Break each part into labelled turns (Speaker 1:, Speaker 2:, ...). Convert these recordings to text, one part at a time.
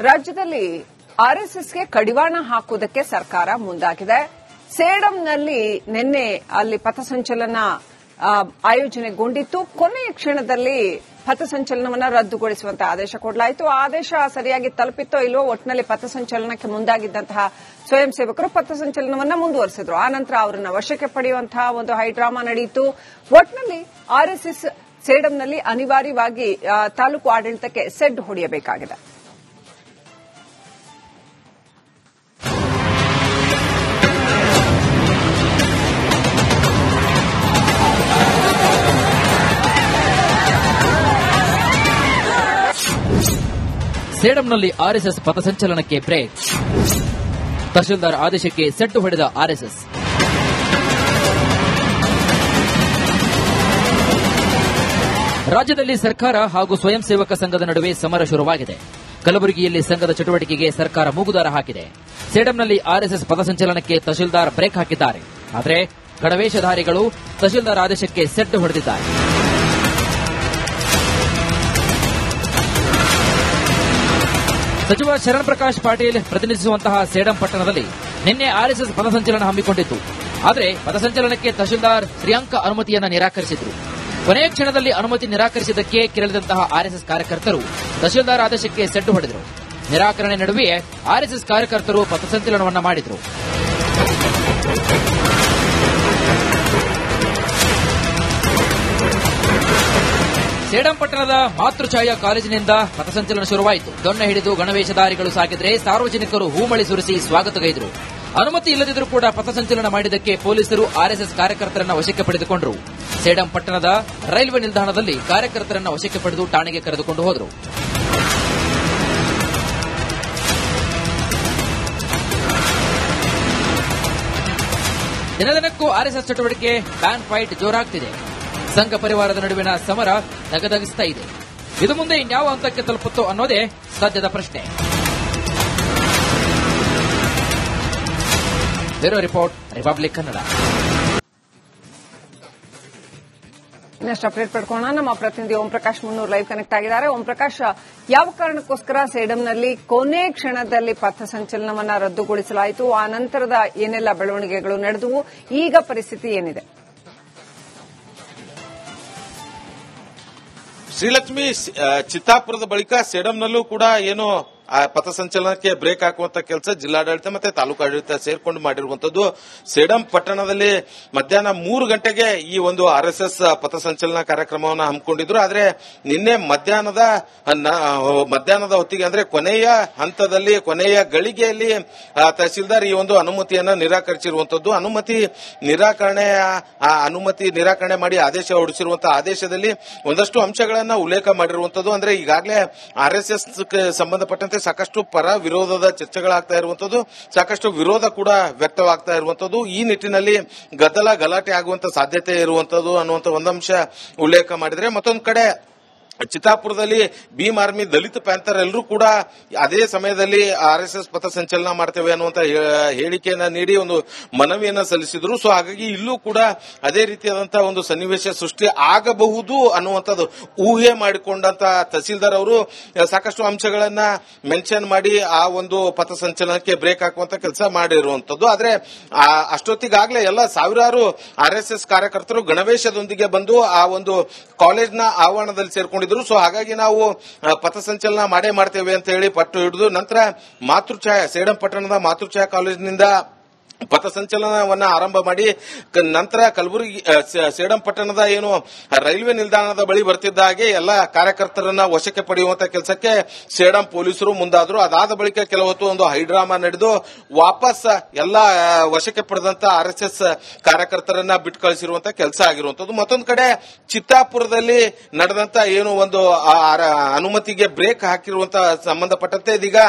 Speaker 1: ರಾಜ್ಯದಲ್ಲಿ ಆರ್ಎಸ್ಎಸ್ಗೆ ಕಡಿವಾಣ ಹಾಕುವುದಕ್ಕೆ ಸರ್ಕಾರ ಮುಂದಾಗಿದೆ. ಸೇಡಂನಲ್ಲಿ ನಿನ್ನೆ ಅಲ್ಲಿ ಪಥಸಂಚಲನ ಆಯೋಜನೆಗೊಂಡಿತ್ತು. ಕೊನೆಯ ಕ್ಷಣದಲ್ಲಿ ಪಥಸಂಚಲನವನ್ನು ರದ್ದುಗೊಳಿಸುವಂತಹ ಆದೇಶ ಕೊಡಲಾಯಿತು. ಆದೇಶ ಸರಿಯಾಗಿ ತಲುಪಿತ್ತೋ ಇಲ್ಲವೋ ಒಟ್ಟಿನಲ್ಲಿ ಪಥಸಂಚಲನಕ್ಕೆ ಮುಂದಾಗಿದ್ದಂತಹ ಸ್ವಯಂ ಸೇವಕರು ಪಥಸಂಚಲನವನ್ನು ಮುಂದುವರೆಸಿದ್ರು. ಆನಂತರ ಅವರನ್ನು ವಶಕ್ಕೆ ಪಡೆಯುವಂತಹ ಒಂದು ಹೈಡ್ರಾಮಾ ನಡೆಯಿತು. ಒಟ್ಟಿನಲ್ಲಿ ಆರ್ಎಸ್ಎಸ್ ಸೇಡಂನಲ್ಲಿ ಅನಿವಾರ್ಯವಾಗಿ ತಾಲೂಕು ಆಡಳಿತಕ್ಕೆ ಸೆಡ್ ಹೊಡೆಯಬೇಕಾಗಿದೆ.
Speaker 2: ಸೇಡಂನಲ್ಲಿ ಆರ್ಎಸ್ಎಸ್ ಪಥಸಂಚಲನಕ್ಕೆ ಬ್ರೇಕ್. ತಹಶೀಲ್ದಾರ್ ಆದೇಶಕ್ಕೆ ಸೆಡ್ಡು ಹೊಡೆದ ಆರ್ಎಸ್ಎಸ್. ರಾಜ್ಯದಲ್ಲಿ ಸರ್ಕಾರ ಹಾಗೂ ಸ್ವಯಂ ಸೇವಕ ಸಂಘದ ನಡುವೆ ಸಮರ ಶುರುವಾಗಿದೆ. ಕಲಬುರಗಿಯಲ್ಲಿ ಸಂಘದ ಚಟುವಟಿಕೆಗೆ ಸರ್ಕಾರ ಮೂಗುದಾರ ಹಾಕಿದೆ. ಸೇಡಂನಲ್ಲಿ ಆರ್ಎಸ್ಎಸ್ ಪಥಸಂಚಲನಕ್ಕೆ ತಹಶೀಲ್ದಾರ್ ಬ್ರೇಕ್ ಹಾಕಿದ್ದಾರೆ. ಆದರೆ ಗಣವೇಷಧಾರಿಗಳು ತಹಶೀಲ್ದಾರ್ ಆದೇಶಕ್ಕೆ ಸೆಡ್ಡು ಹೊಡೆದಿದ್ದಾರೆ. ಸಚಿವ ಶರಣ್ ಪ್ರಕಾಶ್ ಪಾಟೀಲ್ ಪ್ರತಿನಿಧಿಸುವಂತಹ ಸೇಡಂ ಪಟ್ಟಣದಲ್ಲಿ ನಿನ್ನೆ ಆರ್ಎಸ್ಎಸ್ ಪಥಸಂಚಲನ ಹಮ್ಮಿಕೊಂಡಿತ್ತು. ಆದರೆ ಪಥಸಂಚಲನಕ್ಕೆ ತಹಶೀಲ್ದಾರ್ ಶ್ರೀಯಾಂಕ ಅನುಮತಿಯನ್ನು ನಿರಾಕರಿಸಿದ್ರು. ಕೊನೆಯ ಕ್ಷಣದಲ್ಲಿ ಅನುಮತಿ ನಿರಾಕರಿಸಿದ್ದಕ್ಕೆ ಕೆರಳಿದಂತಹ ಆರ್ಎಸ್ಎಸ್ ಕಾರ್ಯಕರ್ತರು ತಹಶೀಲ್ದಾರ್ ಆದೇಶಕ್ಕೆ ಸೆಡ್ಡು ಹೊಡೆದರು. ನಿರಾಕರಣೆ ನಡುವೆಯೇ ಆರ್ಎಸ್ಎಸ್ ಕಾರ್ಯಕರ್ತರು ಪಥಸಂಚಲನವನ್ನು ಮಾಡಿದರು. ಸೇಡಂ ಪಟ್ಟಣದ ಮಾತೃಛಾಯಾ ಕಾಲೇಜಿನಿಂದ ಪಥಸಂಚಲನ ಶುರುವಾಯಿತು. ದೊಣ್ಣೆ ಹಿಡಿದು ಗಣವೇಷಧಾರಿಗಳು ಸಾಗಿದ್ರೆ ಸಾರ್ವಜನಿಕರು ಹೂಮಳಿ ಸುರಿಸಿ ಸ್ವಾಗತಗೈದರು. ಅನುಮತಿ ಇಲ್ಲದಿದ್ದರೂ ಕೂಡ ಪಥಸಂಚಲನ ಮಾಡಿದ್ದಕ್ಕೆ ಪೊಲೀಸರು ಆರ್ಎಸ್ಎಸ್ ಕಾರ್ಯಕರ್ತರನ್ನು ವಶಕ್ಕೆ ಪಡೆದುಕೊಂಡರು. ಸೇಡಂ ಪಟ್ಟಣದ ರೈಲ್ವೆ ನಿಲ್ದಾಣದಲ್ಲಿ ಕಾರ್ಯಕರ್ತರನ್ನು ವಶಕ್ಕೆ ಪಡೆದು ಠಾಣೆಗೆ ಕರೆದುಕೊಂಡು ಹೋದರು. ದಿನದಿನಕ್ಕೂ ಆರ್ಎಸ್ಎಸ್ ಚಟುವಟಿಕೆ ಬ್ಯಾನ್ ಫೈಟ್ ಜೋರಾಗ್ತಿದೆ. ಸಂಘ ಪರಿವಾರದ ನಡುವಿನ ಸಮರ ಧಗಧಗಿಸ್ತಾ ಇದೆ. ಇದು ಮುಂದೆ ಇನ್ಯಾವ ಹಂತಕ್ಕೆ ತಲುಪುತ್ತೋ ಅನ್ನೋದೇ ಸದ್ಯದ ಪ್ರಶ್ನೆ. Bureau report, republic Kannada.
Speaker 1: ಇನ್ನಷ್ಟು ಅಪ್ಡೇಟ್ ಪಡ್ಕೊಳ್ಳೋಣ. ನಮ್ಮ ಪ್ರತಿನಿಧಿ ಓಂ ಪ್ರಕಾಶ್ ಮುನ್ನೂರು ಲೈವ್ ಕನೆಕ್ಟ್ ಆಗಿದ್ದಾರೆ. ಓಂ ಪ್ರಕಾಶ್, ಯಾವ ಕಾರಣಕ್ಕೋಸ್ಕರ ಸೇಡಂನಲ್ಲಿ ಕೊನೆ ಕ್ಷಣದಲ್ಲಿ ಪಥಸಂಚಲನವನ್ನು ರದ್ದುಗೊಳಿಸಲಾಯಿತು? ಆ ನಂತರದ ಏನೆಲ್ಲ ಬೆಳವಣಿಗೆಗಳು ನಡೆದವು? ಈಗ ಪರಿಸ್ಥಿತಿ ಏನಿದೆ?
Speaker 3: ಶ್ರೀಲಕ್ಷ್ಮಿ, ಚಿತ್ತಾಪುರದ ಬಳಿಕ ಸೇಡಂನಲ್ಲೂ ಕೂಡ ಏನು ಪಥಸಂಚಲನಕ್ಕೆ ಬ್ರೇಕ್ ಹಾಕುವಂತ ಕೆಲಸ ಜಿಲ್ಲಾಡಳಿತ ಮತ್ತೆ ತಾಲೂಕು ಆಡಳಿತ ಸೇರ್ಕೊಂಡು ಮಾಡಿರುವಂತದ್ದು. ಸೇಡಂ ಪಟ್ಟಣದಲ್ಲಿ ಮಧ್ಯಾಹ್ನ 3 ಗಂಟೆಗೆ ಈ ಒಂದು ಆರ್ಎಸ್ಎಸ್ ಪಥಸಂಚಲನ ಕಾರ್ಯಕ್ರಮವನ್ನು ಹಮ್ಮಿಕೊಂಡಿದ್ರು. ಆದರೆ ನಿನ್ನೆ ಮಧ್ಯಾಹ್ನದ ಹೊತ್ತಿಗೆ ಅಂದ್ರೆ ಕೊನೆಯ ಹಂತದಲ್ಲಿ, ಕೊನೆಯ ಗಳಿಗೆಯಲ್ಲಿ ತಹಸೀಲ್ದಾರ್ ಈ ಒಂದು ಅನುಮತಿಯನ್ನ ನಿರಾಕರಿಸಿರುವಂತದ್ದು. ಅನುಮತಿ ನಿರಾಕರಣೆ ಮಾಡಿ ಆದೇಶ ಹೊರಡಿಸಿರುವಂತಹ ಆದೇಶದಲ್ಲಿ ಒಂದಷ್ಟು ಅಂಶಗಳನ್ನ ಉಲ್ಲೇಖ ಮಾಡಿರುವಂತದ್ದು. ಅಂದ್ರೆ ಈಗಾಗಲೇ ಆರ್ಎಸ್ಎಸ್ ಸಂಬಂಧಪಟ್ಟಂತೆ ಸಾಕಷ್ಟು ಪರ ವಿರೋಧದ ಚರ್ಚೆಗಳಾಗ್ತಾ ಇರುವಂತದ್ದು, ಸಾಕಷ್ಟು ವಿರೋಧ ಕೂಡ ವ್ಯಕ್ತವಾಗ್ತಾ ಇರುವಂತದ್ದು. ಈ ನಿಟ್ಟಿನಲ್ಲಿ ಗಲಾಟೆ ಆಗುವಂತ ಸಾಧ್ಯತೆ ಇರುವಂತದ್ದು ಅನ್ನುವಂತ ಒಂದಂಶ ಉಲ್ಲೇಖ ಮಾಡಿದ್ರೆ, ಮತ್ತೊಂದು ಕಡೆ ಚಿತ್ತಾಪುರದಲ್ಲಿ ಭೀಮ್ ಆರ್ಮಿ, ದಲಿತ ಪ್ಯಾಂಥರ್ ಎಲ್ಲರೂ ಕೂಡ ಅದೇ ಸಮಯದಲ್ಲಿ ಆರ್ಎಸ್ಎಸ್ ಪಥಸಂಚಲನ ಮಾಡ್ತೇವೆ ಅನ್ನುವಂತ ಹೇಳಿಕೆಯನ್ನ ನೀಡಿ ಒಂದು ಮನವಿಯನ್ನ ಸಲ್ಲಿಸಿದ್ರು. ಸೊ ಹಾಗಾಗಿ ಇಲ್ಲೂ ಕೂಡ ಅದೇ ರೀತಿಯಾದಂತಹ ಒಂದು ಸನ್ನಿವೇಶ ಸೃಷ್ಟಿ ಆಗಬಹುದು ಅನ್ನುವಂಥದ್ದು ಊಹೆ ಮಾಡಿಕೊಂಡಂತ ತಹಸೀಲ್ದಾರ್ ಅವರು ಸಾಕಷ್ಟು ಅಂಶಗಳನ್ನ ಮೆನ್ಷನ್ ಮಾಡಿ ಆ ಒಂದು ಪಥಸಂಚಲನಕ್ಕೆ ಬ್ರೇಕ್ ಹಾಕುವಂತ ಕೆಲಸ ಮಾಡಿರುವಂತದ್ದು. ಆದ್ರೆ ಅಷ್ಟೊತ್ತಿಗಾಗಲೇ ಎಲ್ಲ ಸಾವಿರಾರು ಆರ್ಎಸ್ಎಸ್ ಕಾರ್ಯಕರ್ತರು ಗಣವೇಶದೊಂದಿಗೆ ಬಂದು ಆ ಒಂದು ಕಾಲೇಜ್ನ ಆವರಣದಲ್ಲಿ ಸೇರ್ಕೊಂಡಿದ್ರು. ಸೊ ಹಾಗಾಗಿ ನಾವು ಪಥಸಂಚಲನ ಮಾಡೇ ಮಾಡ್ತೇವೆ ಅಂತ ಹೇಳಿ ಪಟ್ಟು ಹಿಡಿದು ನಂತರ ಸೇಡಂ ಪಟ್ಟಣದ ಮಾತೃಛಾಯಾ ಕಾಲೇಜಿನಿಂದ ಪಥಸಂಚಲನವನ್ನ ಆರಂಭ ಮಾಡಿ ನಂತರ ಕಲಬುರಗಿ ಸೇಡಂ ಪಟ್ಟಣದ ಏನು ರೈಲ್ವೆ ನಿಲ್ದಾಣದ ಬಳಿ ಬರ್ತಿದ್ದ ಹಾಗೆ ಎಲ್ಲ ಕಾರ್ಯಕರ್ತರನ್ನ ವಶಕ್ಕೆ ಪಡೆಯುವಂತ ಕೆಲಸಕ್ಕೆ ಸೇಡಂ ಪೊಲೀಸರು ಮುಂದಾದ್ರು. ಅದಾದ ಬಳಿಕ ಕೆಲ ಹೊತ್ತು ಒಂದು ಹೈಡ್ರಾಮಾ ನಡೆದು ವಾಪಸ್ ಎಲ್ಲ ವಶಕ್ಕೆ ಪಡೆದಂತ ಆರ್ಎಸ್ಎಸ್ ಕಾರ್ಯಕರ್ತರನ್ನ ಬಿಟ್ಟು ಕಳಿಸಿರುವಂತ ಕೆಲಸ ಆಗಿರುವಂತದ್ದು. ಮತ್ತೊಂದು ಕಡೆ ಚಿತ್ತಾಪುರದಲ್ಲಿ ನಡೆದಂತ ಏನು ಒಂದು ಅನುಮತಿಗೆ ಬ್ರೇಕ್ ಹಾಕಿರುವಂತ ಸಂಬಂಧಪಟ್ಟಂತೆ ಇದೀಗ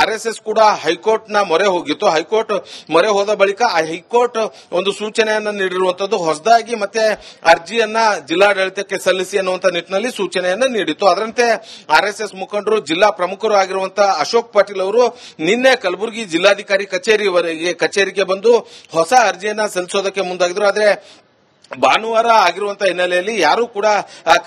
Speaker 3: ಆರ್ಎಸ್ಎಸ್ ಕೂಡ ಹೈಕೋರ್ಟ್ನ ಮೊರೆ ಹೋಗಿತ್ತು. ಹೈಕೋರ್ಟ್ ಮೊರೆ ಹೋದ ಬಳಿಕ ಹೈಕೋರ್ಟ್ ಒಂದು ಸೂಚನೆಯನ್ನ ನೀಡಿರುವಂತದ್ದು. ಹೊಸದಾಗಿ ಮತ್ತೆ ಅರ್ಜಿಯನ್ನ ಜಿಲ್ಲಾಡಳಿತಕ್ಕೆ ಸಲ್ಲಿಸಿ ಅನ್ನುವಂತ ನಿಟ್ಟಿನಲ್ಲಿ ಸೂಚನೆಯನ್ನ ನೀಡಿತ್ತು. ಅದರಂತೆ ಆರ್ಎಸ್ಎಸ್ ಮುಖಂಡರು, ಜಿಲ್ಲಾ ಪ್ರಮುಖರು ಆಗಿರುವಂತಹ ಅಶೋಕ್ ಪಾಟೀಲ್ ಅವರು ನಿನ್ನೆ ಕಲಬುರಗಿ ಜಿಲ್ಲಾಧಿಕಾರಿ ಕಚೇರಿಗೆ ಬಂದು ಹೊಸ ಅರ್ಜಿಯನ್ನ ಸಲ್ಲಿಸೋದಕ್ಕೆ ಮುಂದಾಗಿದ್ರು. ಆದ್ರೆ ಭಾನುವಾರ ಆಗಿರುವಂತಹ ಹಿನ್ನೆಲೆಯಲ್ಲಿ ಯಾರೂ ಕೂಡ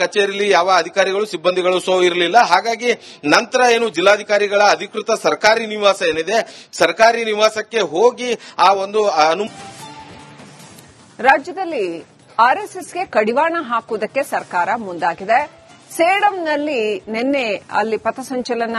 Speaker 3: ಕಚೇರಿಯಲ್ಲಿ ಯಾವ ಅಧಿಕಾರಿಗಳು ಸಿಬ್ಬಂದಿಗಳು ಇರಲಿಲ್ಲ. ಹಾಗಾಗಿ ನಂತರ ಏನು ಜಿಲ್ಲಾಧಿಕಾರಿಗಳ ಅಧಿಕೃತ ಸರ್ಕಾರಿ ನಿವಾಸ ಏನಿದೆ, ಸರ್ಕಾರಿ ನಿವಾಸಕ್ಕೆ ಹೋಗಿ ಆ ಒಂದು
Speaker 1: ರಾಜ್ಯದಲ್ಲಿ ಆರ್ಎಸ್ಎಸ್ಗೆ ಕಡಿವಾಣ ಹಾಕುವುದಕ್ಕೆ ಸರ್ಕಾರ ಮುಂದಾಗಿದೆ. ಸೇಡಂನಲ್ಲಿ ನಿನ್ನೆ ಅಲ್ಲಿ ಪಥಸಂಚಲನ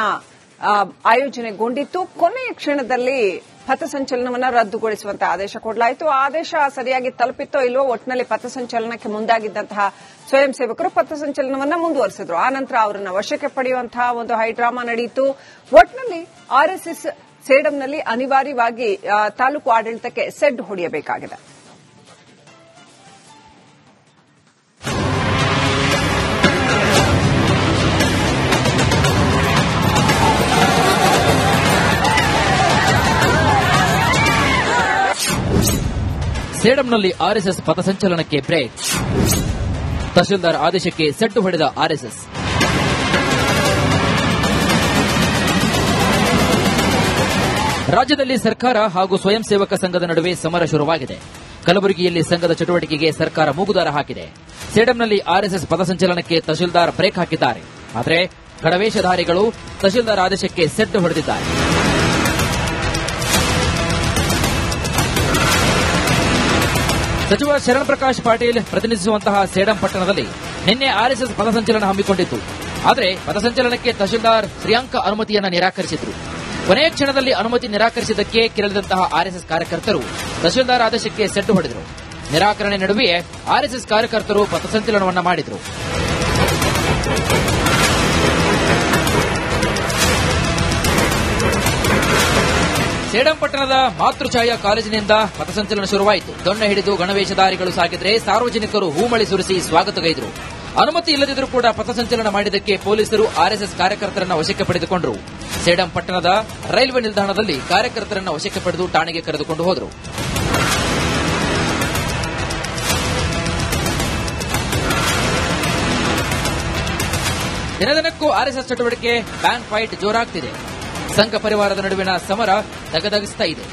Speaker 1: ಆಯೋಜನೆಗೊಂಡಿತ್ತು. ಕೊನೆಯ ಕ್ಷಣದಲ್ಲಿ ಪಥಸಂಚಲನವನ್ನು ರದ್ದುಗೊಳಿಸುವಂತಹ ಆದೇಶ ಕೊಡಲಾಯಿತು. ಆದೇಶ ಸರಿಯಾಗಿ ತಲುಪಿತ್ತೋ ಇಲ್ವೋ, ಒಟ್ಟಿನಲ್ಲಿ ಪಥಸಂಚಲನಕ್ಕೆ ಮುಂದಾಗಿದ್ದಂತಹ ಸ್ವಯಂ ಸೇವಕರು ಪಥಸಂಚಲನವನ್ನು ಮುಂದುವರೆಸಿದ್ರು. ಆನಂತರ ಅವರನ್ನು ವಶಕ್ಕೆ ಪಡೆಯುವಂತಹ ಒಂದು ಹೈಡ್ರಾಮಾ ನಡೆಯಿತು. ಒಟ್ಟಿನಲ್ಲಿ ಆರ್ಎಸ್ಎಸ್ ಸೇಡಂನಲ್ಲಿ ಅನಿವಾರ್ಯವಾಗಿ ತಾಲೂಕು ಆಡಳಿತಕ್ಕೆ ಸೆಡ್ ಹೊಡೆಯಬೇಕಾಗಿದೆ.
Speaker 2: ಸೇಡಂನಲ್ಲಿ ಆರ್ಎಸ್ಎಸ್ ಪಥಸಂಚಲನಕ್ಕೆ ಬ್ರೇಕ್. ತಹಶೀಲ್ದಾರ್ ಆದೇಶಕ್ಕೆ ಸೆಡ್ಡು ಹೊಡೆದ ಆರ್ಎಸ್ಎಸ್. ರಾಜ್ಯದಲ್ಲಿ ಸರ್ಕಾರ ಹಾಗೂ ಸ್ವಯಂ ಸೇವಕ ಸಂಘದ ನಡುವೆ ಸಮರ ಶುರುವಾಗಿದೆ. ಕಲಬುರಗಿಯಲ್ಲಿ ಸಂಘದ ಚಟುವಟಿಕೆಗೆ ಸರ್ಕಾರ ಮೂಗುದಾರ ಹಾಕಿದೆ. ಸೇಡಂನಲ್ಲಿ ಆರ್ಎಸ್ಎಸ್ ಪಥಸಂಚಲನಕ್ಕೆ ತಹಶೀಲ್ದಾರ್ ಬ್ರೇಕ್ ಹಾಕಿದ್ದಾರೆ. ಆದರೆ ಗಣವೇಷಧಾರಿಗಳು ತಹಶೀಲ್ದಾರ್ ಆದೇಶಕ್ಕೆ ಸೆಡ್ಡು ಹೊಡೆದಿದ್ದಾರೆ. ಸಚಿವ ಶರಣ್ ಪ್ರಕಾಶ್ ಪಾಟೀಲ್ ಪ್ರತಿನಿಧಿಸುವಂತಹ ಸೇಡಂ ಪಟ್ಟಣದಲ್ಲಿ ನಿನ್ನೆ ಆರ್ಎಸ್ಎಸ್ ಪಥಸಂಚಲನ ಹಮ್ಮಿಕೊಂಡಿತ್ತು. ಆದರೆ ಪಥಸಂಚಲನಕ್ಕೆ ತಹಶೀಲ್ದಾರ್ ಶ್ರೀಯಾಂಕ ಅನುಮತಿಯನ್ನು ನಿರಾಕರಿಸಿದ್ರು. ಕೊನೆಯ ಕ್ಷಣದಲ್ಲಿ ಅನುಮತಿ ನಿರಾಕರಿಸಿದ್ದಕ್ಕೆ ಕೆರಳಿದಂತಹ ಆರ್ಎಸ್ಎಸ್ ಕಾರ್ಯಕರ್ತರು ತಹಶೀಲ್ದಾರ್ ಆದೇಶಕ್ಕೆ ಸೆಡ್ಡು ಹೊಡೆದರು. ನಿರಾಕರಣೆ ನಡುವೆಯೇ ಆರ್ಎಸ್ಎಸ್ ಕಾರ್ಯಕರ್ತರು ಪಥಸಂಚಲನವನ್ನು ಮಾಡಿದರು. ಸೇಡಂ ಪಟ್ಟಣದ ಮಾತೃಛಾಯಾ ಕಾಲೇಜಿನಿಂದ ಪಥಸಂಚಲನ ಶುರುವಾಯಿತು. ದೊಣ್ಣೆ ಹಿಡಿದು ಗಣವೇಷಧಾರಿಗಳು ಸಾಗಿದ್ರೆ ಸಾರ್ವಜನಿಕರು ಹೂಮಳಿ ಸುರಿಸಿ ಸ್ವಾಗತಗೈದರು. ಅನುಮತಿ ಇಲ್ಲದಿದ್ದರೂ ಕೂಡ ಪಥಸಂಚಲನ ಮಾಡಿದ್ದಕ್ಕೆ ಪೊಲೀಸರು ಆರ್ಎಸ್ಎಸ್ ಕಾರ್ಯಕರ್ತರನ್ನು ವಶಕ್ಕೆ ಪಡೆದುಕೊಂಡರು. ಸೇಡಂ ಪಟ್ಟಣದ ರೈಲ್ವೆ ನಿಲ್ದಾಣದಲ್ಲಿ ಕಾರ್ಯಕರ್ತರನ್ನು ವಶಕ್ಕೆ ಪಡೆದು ಠಾಣೆಗೆ ಕರೆದುಕೊಂಡು ಹೋದರು. ದಿನದಿನಕ್ಕೂ ಆರ್ಎಸ್ಎಸ್ ಚಟುವಟಿಕೆ ಬ್ಯಾನ್ ಫೈಟ್ ಜೋರಾಗ್ತಿದೆ. ಸಂಘ ಪರಿವಾರದ ನಡುವಿನ ಸಮರ ದಗದಗಿಸ್ತಾ ಇದೆ.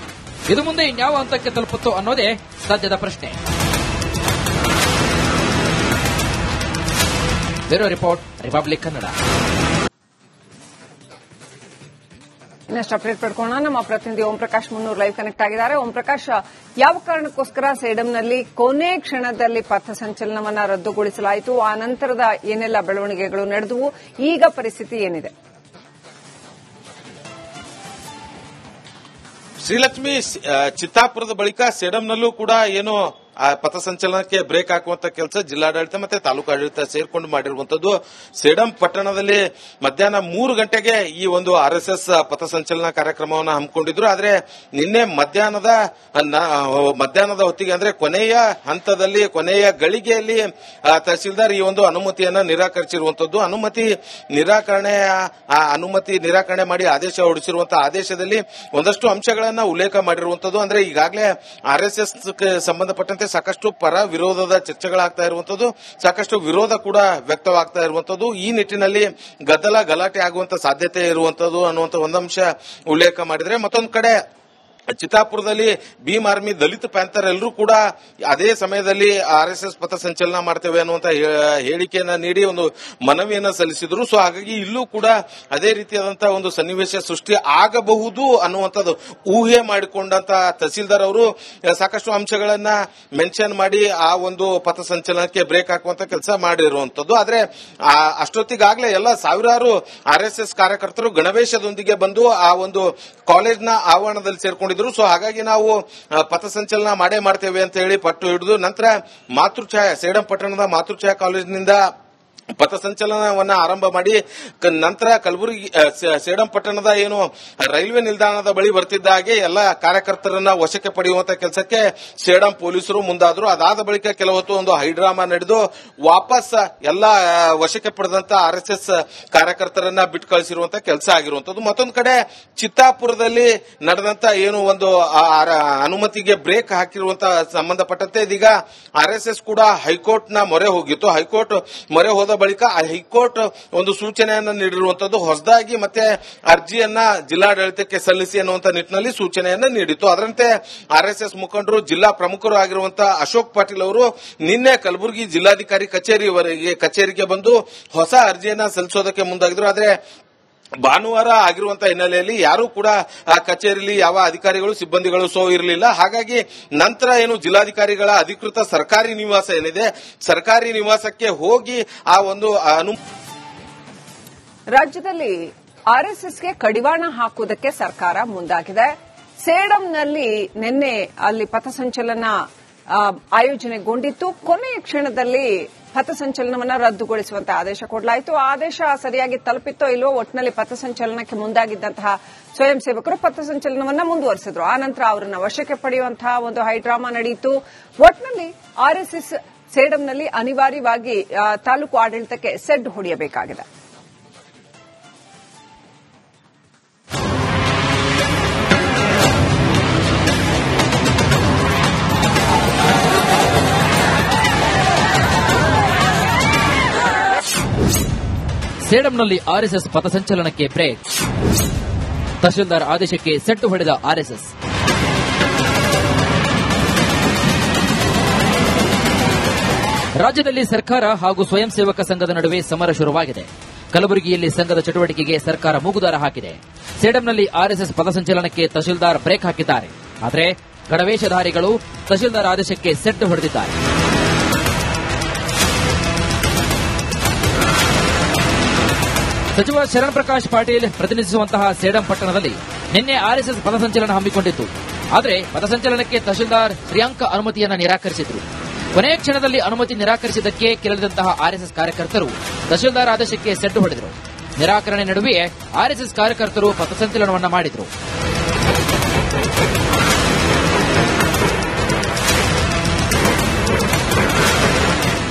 Speaker 2: ಇದು ಮುಂದೆ ಇನ್ಯಾವ ಹಂತಕ್ಕೆ ತಲುಪುತ್ತೋ ಅನ್ನೋದೇ ಸದ್ಯದ ಪ್ರಶ್ನೆ. Bureau report, republic Kannada.
Speaker 1: ಇನ್ನಷ್ಟು ಅಪ್ಡೇಟ್ ಪಡ್ಕೊಳ್ಳೋಣ. ನಮ್ಮ ಪ್ರತಿನಿಧಿ ಓಂ ಪ್ರಕಾಶ್ ಮುನ್ನೂರು ಲೈವ್ ಕನೆಕ್ಟ್ ಆಗಿದ್ದಾರೆ. ಓಂ ಪ್ರಕಾಶ್, ಯಾವ ಕಾರಣಕ್ಕೋಸ್ಕರ ಸೇಡಂನಲ್ಲಿ ಕೊನೆ ಕ್ಷಣದಲ್ಲಿ ಪಥಸಂಚಲನವನ್ನು ರದ್ದುಗೊಳಿಸಲಾಯಿತು? ಆ ನಂತರದ ಏನೆಲ್ಲ ಬೆಳವಣಿಗೆಗಳು ನಡೆದವು? ಈಗ ಪರಿಸ್ಥಿತಿ ಏನಿದೆ?
Speaker 3: ಶ್ರೀಲಕ್ಷ್ಮಿ, ಚಿತ್ತಾಪುರದ ಬಳಿಕ ಸೇಡಂನಲ್ಲೂ ಕೂಡ ಏನು ಪಥಸಂಚಲನಕ್ಕೆ ಬ್ರೇಕ್ ಹಾಕುವಂತ ಕೆಲಸ ಜಿಲ್ಲಾಡಳಿತ ಮತ್ತೆ ತಾಲೂಕು ಆಡಳಿತ ಸೇರ್ಕೊಂಡು ಮಾಡಿರುವಂತದ್ದು. ಸೇಡಂ ಪಟ್ಟಣದಲ್ಲಿ ಮಧ್ಯಾಹ್ನ 3 ಗಂಟೆಗೆ ಈ ಒಂದು ಆರ್ಎಸ್ಎಸ್ ಪಥಸಂಚಲನ ಕಾರ್ಯಕ್ರಮವನ್ನು ಹಮ್ಮಿಕೊಂಡಿದ್ರು. ಆದರೆ ನಿನ್ನೆ ಮಧ್ಯಾಹ್ನದ ಹೊತ್ತಿಗೆ ಅಂದ್ರೆ ಕೊನೆಯ ಹಂತದಲ್ಲಿ, ಕೊನೆಯ ಗಳಿಗೆಯಲ್ಲಿ ತಹಸೀಲ್ದಾರ್ ಈ ಒಂದು ಅನುಮತಿಯನ್ನ ನಿರಾಕರಿಸಿರುವಂತದ್ದು. ಅನುಮತಿ ನಿರಾಕರಣೆ ಮಾಡಿ ಆದೇಶ ಹೊರಡಿಸಿರುವಂತಹ ಆದೇಶದಲ್ಲಿ ಒಂದಷ್ಟು ಅಂಶಗಳನ್ನ ಉಲ್ಲೇಖ ಮಾಡಿರುವಂತದ್ದು. ಅಂದ್ರೆ ಈಗಾಗಲೇ ಆರ್ಎಸ್ಎಸ್ ಸಂಬಂಧಪಟ್ಟಂತೆ ಸಾಕಷ್ಟು ಪರ ವಿರೋಧದ ಚರ್ಚೆಗಳಾಗ್ತಾ ಇರುವಂತದ್ದು, ಸಾಕಷ್ಟು ವಿರೋಧ ಕೂಡ ವ್ಯಕ್ತವಾಗ್ತಾ ಇರುವಂತದ್ದು. ಈ ನಿಟ್ಟಿನಲ್ಲಿ ಗಲಾಟೆ ಆಗುವಂತ ಸಾಧ್ಯತೆ ಇರುವಂತದ್ದು ಅನ್ನುವಂತ ಒಂದಂಶ ಉಲ್ಲೇಖ ಮಾಡಿದ್ರೆ, ಮತ್ತೊಂದು ಕಡೆ ಚಿತ್ತಾಪುರದಲ್ಲಿ ಭೀಮ್ ಆರ್ಮಿ, ದಲಿತ ಪ್ಯಾಂಥರ್ ಎಲ್ಲರೂ ಕೂಡ ಅದೇ ಸಮಯದಲ್ಲಿ ಆರ್ಎಸ್ಎಸ್ ಪಥಸಂಚಲನ ಮಾಡ್ತೇವೆ ಅನ್ನುವಂತ ಹೇಳಿಕೆಯನ್ನ ನೀಡಿ ಒಂದು ಮನವಿಯನ್ನ ಸಲ್ಲಿಸಿದ್ರು. ಸೊ ಹಾಗಾಗಿ ಇಲ್ಲೂ ಕೂಡ ಅದೇ ರೀತಿಯಾದಂತಹ ಒಂದು ಸನ್ನಿವೇಶ ಸೃಷ್ಟಿ ಆಗಬಹುದು ಅನ್ನುವಂಥದ್ದು ಊಹೆ ಮಾಡಿಕೊಂಡಂತ ತಹಸೀಲ್ದಾರ್ ಅವರು ಸಾಕಷ್ಟು ಅಂಶಗಳನ್ನ ಮೆನ್ಷನ್ ಮಾಡಿ ಆ ಒಂದು ಪಥಸಂಚಲನಕ್ಕೆ ಬ್ರೇಕ್ ಹಾಕುವಂತ ಕೆಲಸ ಮಾಡಿರುವಂತದ್ದು. ಆದ್ರೆ ಅಷ್ಟೊತ್ತಿಗಾಗಲೇ ಎಲ್ಲ ಸಾವಿರಾರು ಆರ್ಎಸ್ಎಸ್ ಕಾರ್ಯಕರ್ತರು ಗಣವೇಶದೊಂದಿಗೆ ಬಂದು ಆ ಒಂದು ಕಾಲೇಜ್ನ ಆವರಣದಲ್ಲಿ ಸೇರ್ಕೊಂಡಿದ್ರು. ಸೊ ಹಾಗಾಗಿ ನಾವು ಪಥಸಂಚಲನ ಮಾಡೇ ಮಾಡ್ತೇವೆ ಅಂತ ಹೇಳಿ ಪಟ್ಟು ಹಿಡಿದು ನಂತರ ಸೇಡಂ ಪಟ್ಟಣದ ಮಾತೃಛಾಯಾ ಕಾಲೇಜಿನಿಂದ ಪಥಸಂಚಲನವನ್ನ ಆರಂಭ ಮಾಡಿ ನಂತರ ಕಲಬುರಗಿ ಸೇಡಂ ಪಟ್ಟಣದ ಏನು ರೈಲ್ವೆ ನಿಲ್ದಾಣದ ಬಳಿ ಬರ್ತಿದ್ದ ಹಾಗೆ ಎಲ್ಲ ಕಾರ್ಯಕರ್ತರನ್ನ ವಶಕ್ಕೆ ಪಡೆಯುವಂತ ಕೆಲಸಕ್ಕೆ ಸೇಡಂ ಪೊಲೀಸರು ಮುಂದಾದ್ರು. ಅದಾದ ಬಳಿಕ ಕೆಲ ಹೊತ್ತು ಒಂದು ಹೈಡ್ರಾಮಾ ನಡೆದು ವಾಪಸ್ ಎಲ್ಲ ವಶಕ್ಕೆ ಪಡೆದಂತ ಆರ್ಎಸ್ಎಸ್ ಕಾರ್ಯಕರ್ತರನ್ನ ಬಿಟ್ಟು ಕಳಿಸಿರುವಂತ ಕೆಲಸ ಆಗಿರುವಂತದ್ದು. ಮತ್ತೊಂದು ಕಡೆ ಚಿತ್ತಾಪುರದಲ್ಲಿ ನಡೆದಂತ ಏನು ಒಂದು ಅನುಮತಿಗೆ ಬ್ರೇಕ್ ಹಾಕಿರುವಂತ ಸಂಬಂಧಪಟ್ಟಂತೆ ಇದೀಗ ಆರ್ಎಸ್ಎಸ್ ಕೂಡ ಹೈಕೋರ್ಟ್ನ ಮೊರೆ ಹೋಗಿತ್ತು. ಹೈಕೋರ್ಟ್ ಮೊರೆ ಹೋದ ಬಳಿಕ ಹೈಕೋರ್ಟ್ ಒಂದು ಸೂಚನೆಯನ್ನ ನೀಡಿರುವಂತದ್ದು. ಹೊಸದಾಗಿ ಮತ್ತೆ ಅರ್ಜಿಯನ್ನ ಜಿಲ್ಲಾಡಳಿತಕ್ಕೆ ಸಲ್ಲಿಸಿ ಅನ್ನುವಂತ ನಿಟ್ಟಿನಲ್ಲಿ ಸೂಚನೆಯನ್ನ ನೀಡಿತ್ತು. ಅದರಂತೆ ಆರ್ಎಸ್ಎಸ್ ಮುಖಂಡರು, ಜಿಲ್ಲಾ ಪ್ರಮುಖರು ಆಗಿರುವಂತಹ ಅಶೋಕ್ ಪಾಟೀಲ್ ಅವರು ನಿನ್ನೆ ಕಲಬುರಗಿ ಜಿಲ್ಲಾಧಿಕಾರಿ ಕಚೇರಿಗೆ ಬಂದು ಹೊಸ ಅರ್ಜಿಯನ್ನ ಸಲ್ಲಿಸೋದಕ್ಕೆ ಮುಂದಾಗಿದ್ರು. ಆದ್ರೆ ಭಾನುವಾರ ಆಗಿರುವಂತಹ ಹಿನ್ನೆಲೆಯಲ್ಲಿ ಯಾರೂ ಕೂಡ ಆ ಕಚೇರಿಯಲ್ಲಿ ಯಾವ ಅಧಿಕಾರಿಗಳು ಸಿಬ್ಬಂದಿಗಳು ಇರಲಿಲ್ಲ. ಹಾಗಾಗಿ ನಂತರ ಏನು ಜಿಲ್ಲಾಧಿಕಾರಿಗಳ ಅಧಿಕೃತ ಸರ್ಕಾರಿ ನಿವಾಸ ಏನಿದೆ, ಸರ್ಕಾರಿ ನಿವಾಸಕ್ಕೆ ಹೋಗಿ ಆ ಒಂದು
Speaker 1: ರಾಜ್ಯದಲ್ಲಿ ಆರ್ಎಸ್ಎಸ್ಗೆ ಕಡಿವಾಣ ಹಾಕುವುದಕ್ಕೆ ಸರ್ಕಾರ ಮುಂದಾಗಿದೆ. ಸೇಡಂನಲ್ಲಿ ನಿನ್ನೆ ಅಲ್ಲಿ ಪಥಸಂಚಲನ ಆಯೋಜನೆಗೊಂಡಿತ್ತು. ಕೊನೆಯ ಕ್ಷಣದಲ್ಲಿ ಪಥಸಂಚಲನವನ್ನು ರದ್ದುಗೊಳಿಸುವಂತಹ ಆದೇಶ ಕೊಡಲಾಯಿತು. ಆದೇಶ ಸರಿಯಾಗಿ ತಲುಪಿತ್ತೋ ಇಲ್ಲವೋ, ಒಟ್ಟಿನಲ್ಲಿ ಪಥಸಂಚಲನಕ್ಕೆ ಮುಂದಾಗಿದ್ದಂತಹ ಸ್ವಯಂ ಸೇವಕರು ಪಥಸಂಚಲನವನ್ನು ಮುಂದುವರೆಸಿದ್ರು. ಆನಂತರ ಅವರನ್ನು ವಶಕ್ಕೆ ಪಡೆಯುವಂತಹ ಒಂದು ಹೈಡ್ರಾಮಾ ನಡೆಯಿತು. ಒಟ್ಟಿನಲ್ಲಿ ಆರ್ಎಸ್ಎಸ್ ಸೇಡಂನಲ್ಲಿ ಅನಿವಾರ್ಯವಾಗಿ ತಾಲೂಕು ಆಡಳಿತಕ್ಕೆ ಸೆಡ್ ಹೊಡೆಯಬೇಕಾಗಿದೆ.
Speaker 2: ಸೇಡಂನಲ್ಲಿ ಆರ್ಎಸ್ಎಸ್ ಪಥಸಂಚಲನಕ್ಕೆ ಬ್ರೇಕ್. ತಹಶೀಲ್ದಾರ್ ಆದೇಶಕ್ಕೆ ಸೆಟ್ಟು ಹೊಡೆದ ಆರ್ಎಸ್ಎಸ್. ರಾಜ್ಯದಲ್ಲಿ ಸರ್ಕಾರ ಹಾಗೂ ಸ್ವಯಂ ಸೇವಕ ಸಂಘದ ನಡುವೆ ಸಮರ ಶುರುವಾಗಿದೆ. ಕಲಬುರಗಿಯಲ್ಲಿ ಸಂಘದ ಚಟುವಟಿಕೆಗೆ ಸರ್ಕಾರ ಮೂಗುದಾರ ಹಾಕಿದೆ. ಸೇಡಂನಲ್ಲಿ ಆರ್ಎಸ್ಎಸ್ ಪಥಸಂಚಲನಕ್ಕೆ ತಹಶೀಲ್ದಾರ್ ಬ್ರೇಕ್ ಹಾಕಿದ್ದಾರೆ. ಆದರೆ ಗಣವೇಷಧಾರಿಗಳು ತಹಶೀಲ್ದಾರ್ ಆದೇಶಕ್ಕೆ ಸೆಟ್ಟು ಹೊಡೆದಿದ್ದಾರೆ. ಸಚಿವ ಶರಣ್ ಪ್ರಕಾಶ್ ಪಾಟೀಲ್ ಪ್ರತಿನಿಧಿಸುವಂತಹ ಸೇಡಂ ಪಟ್ಟಣದಲ್ಲಿ ನಿನ್ನೆ ಆರ್ಎಸ್ಎಸ್ ಪಥಸಂಚಲನ ಹಮ್ಮಿಕೊಂಡಿತ್ತು. ಆದರೆ ಪಥಸಂಚಲನಕ್ಕೆ ತಹಶೀಲ್ದಾರ್ ಶ್ರೀಯಾಂಕ ಅನುಮತಿಯನ್ನು ನಿರಾಕರಿಸಿದ್ರು. ಕೊನೆಯ ಕ್ಷಣದಲ್ಲಿ ಅನುಮತಿ ನಿರಾಕರಿಸಿದ್ದಕ್ಕೆ ಕೆರಳಿದಂತಹ ಆರ್ಎಸ್ಎಸ್ ಕಾರ್ಯಕರ್ತರು ತಹಶೀಲ್ದಾರ್ ಆದೇಶಕ್ಕೆ ಸೆಡ್ಡು ಹೊಡೆದರು. ನಿರಾಕರಣೆ ನಡುವೆಯೇ ಆರ್ಎಸ್ಎಸ್ ಕಾರ್ಯಕರ್ತರು ಪಥಸಂಚಲನವನ್ನು ಮಾಡಿದರು.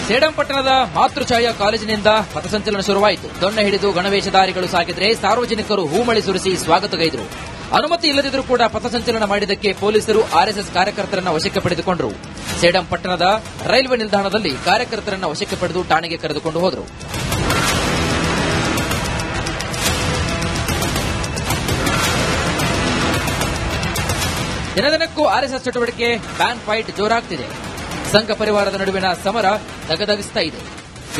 Speaker 2: ಸೇಡಂ ಪಟ್ಟಣದ ಮಾತೃಛಾಯಾ ಕಾಲೇಜಿನಿಂದ ಪಥಸಂಚಲನ ಶುರುವಾಯಿತು. ದೊಣ್ಣೆ ಹಿಡಿದು ಗಣವೇಷಧಾರಿಗಳು ಸಾಗಿದ್ರೆ ಸಾರ್ವಜನಿಕರು ಹೂಮಳಿ ಸುರಿಸಿ ಸ್ವಾಗತಗೈದರು. ಅನುಮತಿ ಇಲ್ಲದಿದ್ದರೂ ಕೂಡ ಪಥಸಂಚಲನ ಮಾಡಿದ್ದಕ್ಕೆ ಪೊಲೀಸರು ಆರ್ಎಸ್ಎಸ್ ಕಾರ್ಯಕರ್ತರನ್ನು ವಶಕ್ಕೆ ಪಡೆದುಕೊಂಡರು. ಸೇಡಂ ಪಟ್ಟಣದ ರೈಲ್ವೆ ನಿಲ್ದಾಣದಲ್ಲಿ ಕಾರ್ಯಕರ್ತರನ್ನು ವಶಕ್ಕೆ ಪಡೆದು ಠಾಣೆಗೆ ಕರೆದುಕೊಂಡು ಹೋದರು. ದಿನದಿನಕ್ಕೂ ಆರ್ಎಸ್ಎಸ್ ಚಟುವಟಿಕೆ ಬ್ಯಾನ್ ಫೈಟ್ ಜೋರಾಗ್ತಿದೆ. ಸಂಘ ಪರಿವಾರದ ನಡುವಿನ ಸಮರ ದಗದಗಿಸ್ತಾ ಇದೆ.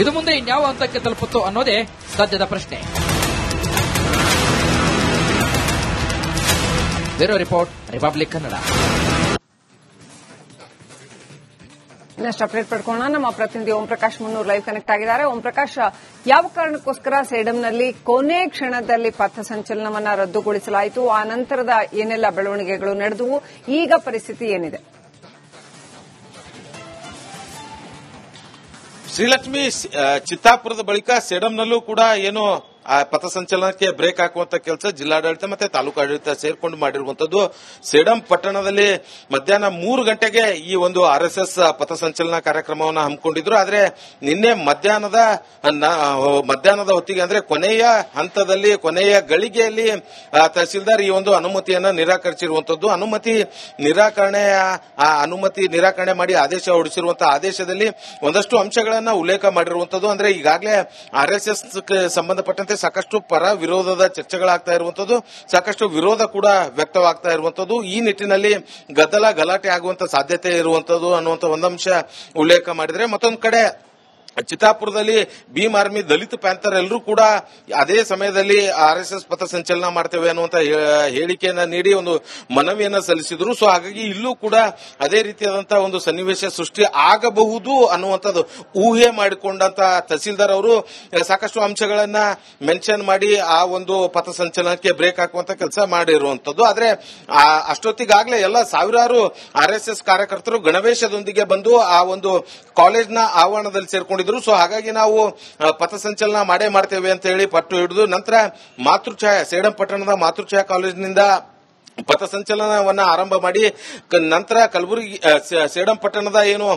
Speaker 2: ಇದು ಮುಂದೆ ಇನ್ಯಾವ ಹಂತಕ್ಕೆ ತಲುಪುತ್ತೋ ಅನ್ನೋದೇ ಸದ್ಯದ ಪ್ರಶ್ನೆ. Bureau report, republic Kannada.
Speaker 1: ಇನ್ನಷ್ಟು ಅಪ್ಡೇಟ್ ಪಡ್ಕೊಳ್ಳೋಣ. ನಮ್ಮ ಪ್ರತಿನಿಧಿ ಓಂ ಪ್ರಕಾಶ್ ಮುನ್ನೂರು ಲೈವ್ ಕನೆಕ್ಟ್ ಆಗಿದ್ದಾರೆ. ಓಂ ಪ್ರಕಾಶ್, ಯಾವ ಕಾರಣಕ್ಕೋಸ್ಕರ ಸೇಡಂನಲ್ಲಿ ಕೊನೆ ಕ್ಷಣದಲ್ಲಿ ಪಥಸಂಚಲನವನ್ನು ರದ್ದುಗೊಳಿಸಲಾಯಿತು? ಆ ನಂತರದ ಏನೆಲ್ಲ ಬೆಳವಣಿಗೆಗಳು ನಡೆದವು? ಈಗ ಪರಿಸ್ಥಿತಿ ಏನಿದೆ?
Speaker 3: ಶ್ರೀಲಕ್ಷ್ಮಿ, ಚಿತ್ತಾಪುರದ ಬಳಿಕ ಸೇಡಂನಲ್ಲೂ ಕೂಡ ಏನು ಪಥಸಂಚಲನಕ್ಕೆ ಬ್ರೇಕ್ ಹಾಕುವಂತ ಕೆಲಸ ಜಿಲ್ಲಾಡಳಿತ ಮತ್ತೆ ತಾಲೂಕು ಆಡಳಿತ ಸೇರ್ಕೊಂಡು ಮಾಡಿರುವಂತದ್ದು. ಸೇಡಂ ಪಟ್ಟಣದಲ್ಲಿ ಮಧ್ಯಾಹ್ನ 3 ಗಂಟೆಗೆ ಈ ಒಂದು ಆರ್ಎಸ್ಎಸ್ ಪಥಸಂಚಲನ ಕಾರ್ಯಕ್ರಮವನ್ನು ಹಮ್ಮಿಕೊಂಡಿದ್ರು. ಆದರೆ ನಿನ್ನೆ ಮಧ್ಯಾಹ್ನದ ಹೊತ್ತಿಗೆ ಅಂದ್ರೆ ಕೊನೆಯ ಹಂತದಲ್ಲಿ, ಕೊನೆಯ ಗಳಿಗೆಯಲ್ಲಿ ತಹಸೀಲ್ದಾರ್ ಈ ಒಂದು ಅನುಮತಿಯನ್ನ ನಿರಾಕರಿಸಿರುವಂತದ್ದು. ಅನುಮತಿ ನಿರಾಕರಣೆ ಮಾಡಿ ಆದೇಶ ಹೊರಡಿಸಿರುವಂತಹ ಆದೇಶದಲ್ಲಿ ಒಂದಷ್ಟು ಅಂಶಗಳನ್ನ ಉಲ್ಲೇಖ ಮಾಡಿರುವಂತದ್ದು. ಅಂದ್ರೆ ಈಗಾಗಲೇ ಆರ್ಎಸ್ಎಸ್ ಸಂಬಂಧಪಟ್ಟಂತೆ ಸಾಕಷ್ಟು ಪರ ವಿರೋಧದ ಚರ್ಚೆಗಳಾಗ್ತಾ ಇರುವಂತದ್ದು, ಸಾಕಷ್ಟು ವಿರೋಧ ಕೂಡ ವ್ಯಕ್ತವಾಗ್ತಾ ಇರುವಂತದ್ದು. ಈ ನಿಟ್ಟಿನಲ್ಲಿ ಗಲಾಟೆ ಆಗುವಂತ ಸಾಧ್ಯತೆ ಇರುವಂತದ್ದು ಅನ್ನುವಂತ ಒಂದಂಶ ಉಲ್ಲೇಖ ಮಾಡಿದ್ರೆ, ಮತ್ತೊಂದು ಕಡೆ ಚಿತ್ತಾಪುರದಲ್ಲಿ ಭೀಮ್ ಆರ್ಮಿ, ದಲಿತ ಪ್ಯಾಂಥರ್ ಎಲ್ಲರೂ ಕೂಡ ಅದೇ ಸಮಯದಲ್ಲಿ ಆರ್ಎಸ್ಎಸ್ ಪಥಸಂಚಲನ ಮಾಡ್ತೇವೆ ಅನ್ನುವಂತ ಹೇಳಿಕೆಯನ್ನ ನೀಡಿ ಒಂದು ಮನವಿಯನ್ನ ಸಲ್ಲಿಸಿದ್ರು. ಸೊ ಹಾಗಾಗಿ ಇಲ್ಲೂ ಕೂಡ ಅದೇ ರೀತಿಯಾದಂತಹ ಒಂದು ಸನ್ನಿವೇಶ ಸೃಷ್ಟಿ ಆಗಬಹುದು ಅನ್ನುವಂಥದ್ದು ಊಹೆ ಮಾಡಿಕೊಂಡಂತ ತಹಸೀಲ್ದಾರ್ ಅವರು ಸಾಕಷ್ಟು ಅಂಶಗಳನ್ನ ಮೆನ್ಷನ್ ಮಾಡಿ ಆ ಒಂದು ಪಥಸಂಚಲನಕ್ಕೆ ಬ್ರೇಕ್ ಹಾಕುವಂತ ಕೆಲಸ ಮಾಡಿರುವಂತದ್ದು. ಆದ್ರೆ ಅಷ್ಟೊತ್ತಿಗಾಗಲೇ ಎಲ್ಲ ಸಾವಿರಾರು ಆರ್ಎಸ್ಎಸ್ ಕಾರ್ಯಕರ್ತರು ಗಣವೇಶದೊಂದಿಗೆ ಬಂದು ಆ ಒಂದು ಕಾಲೇಜ್ನ ಆವರಣದಲ್ಲಿ ಸೇರ್ಕೊಂಡಿದ್ರು. ಸೊ ಹಾಗಾಗಿ ನಾವು ಪಥಸಂಚಲನ ಮಾಡ್ತೇವೆ ಅಂತ ಹೇಳಿ ಪಟ್ಟು ಹಿಡಿದು ನಂತರ ಸೇಡಂ ಪಟ್ಟಣದ ಮಾತೃಛಾಯಾ ಕಾಲೇಜಿನಿಂದ ಪಥಸಂಚಲನವನ್ನ ಆರಂಭ ಮಾಡಿ ನಂತರ ಕಲಬುರಗಿ ಸೇಡಂ ಪಟ್ಟಣದ ಏನು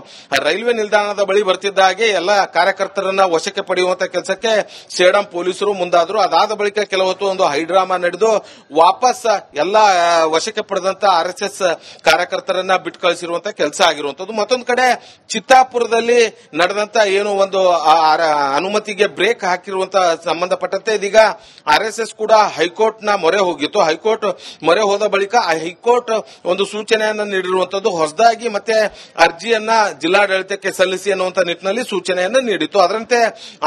Speaker 3: ರೈಲ್ವೆ ನಿಲ್ದಾಣದ ಬಳಿ ಬರ್ತಿದ್ದ ಹಾಗೆ ಎಲ್ಲ ಕಾರ್ಯಕರ್ತರನ್ನ ವಶಕ್ಕೆ ಪಡೆಯುವಂತ ಕೆಲಸಕ್ಕೆ ಸೇಡಂ ಪೊಲೀಸರು ಮುಂದಾದ್ರು. ಅದಾದ ಬಳಿಕ ಕೆಲ ಹೊತ್ತು ಒಂದು ಹೈಡ್ರಾಮಾ ನಡೆದು ವಾಪಸ್ ಎಲ್ಲ ವಶಕ್ಕೆ ಪಡೆದಂತ ಆರ್ಎಸ್ಎಸ್ ಕಾರ್ಯಕರ್ತರನ್ನ ಬಿಟ್ಟು ಕಳಿಸಿರುವಂತ ಕೆಲಸ ಆಗಿರುವಂತದ್ದು. ಮತ್ತೊಂದು ಕಡೆ ಚಿತ್ತಾಪುರದಲ್ಲಿ ನಡೆದಂತ ಏನು ಒಂದು ಅನುಮತಿಗೆ ಬ್ರೇಕ್ ಹಾಕಿರುವಂತ ಸಂಬಂಧಪಟ್ಟಂತೆ ಇದೀಗ ಆರ್ಎಸ್ಎಸ್ ಕೂಡ ಹೈಕೋರ್ಟ್ನ ಮೊರೆ ಹೋಗಿತ್ತು. ಹೈಕೋರ್ಟ್ ಮೊರೆ ಹೋದ ಬಳಿಕ ಹೈಕೋರ್ಟ್ ಒಂದು ಸೂಚನೆಯನ್ನ ನೀಡಿರುವಂತದ್ದು. ಹೊಸದಾಗಿ ಮತ್ತೆ ಅರ್ಜಿಯನ್ನ ಜಿಲ್ಲಾಡಳಿತಕ್ಕೆ ಸಲ್ಲಿಸಿ ಅನ್ನುವಂತ ನಿಟ್ಟಿನಲ್ಲಿ ಸೂಚನೆಯನ್ನ ನೀಡಿತ್ತು. ಅದರಂತೆ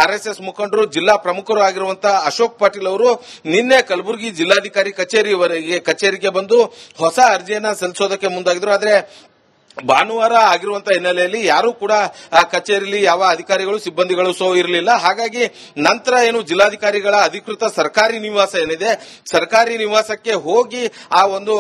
Speaker 3: ಆರ್ಎಸ್ಎಸ್ ಮುಖಂಡರು, ಜಿಲ್ಲಾ ಪ್ರಮುಖರು ಆಗಿರುವಂತಹ ಅಶೋಕ್ ಪಾಟೀಲ್ ಅವರು ನಿನ್ನೆ ಕಲಬುರಗಿ ಜಿಲ್ಲಾಧಿಕಾರಿ ಕಚೇರಿಗೆ ಬಂದು ಹೊಸ ಅರ್ಜಿಯನ್ನ ಸಲ್ಲಿಸೋದಕ್ಕೆ ಮುಂದಾಗಿದ್ರು. ಆದ್ರೆ ಭಾನುವಾರ ಆಗಿರುವಂತಹ ಹಿನ್ನೆಲೆಯಲ್ಲಿ ಯಾರೂ ಕೂಡ ಆ ಕಚೇರಿಯಲ್ಲಿ ಯಾವ ಅಧಿಕಾರಿಗಳು ಸಿಬ್ಬಂದಿಗಳು ಇರಲಿಲ್ಲ. ಹಾಗಾಗಿ ನಂತರ ಏನು ಜಿಲ್ಲಾಧಿಕಾರಿಗಳ ಅಧಿಕೃತ ಸರ್ಕಾರಿ ನಿವಾಸ ಏನಿದೆ, ಸರ್ಕಾರಿ ನಿವಾಸಕ್ಕೆ ಹೋಗಿ ಆ ಒಂದು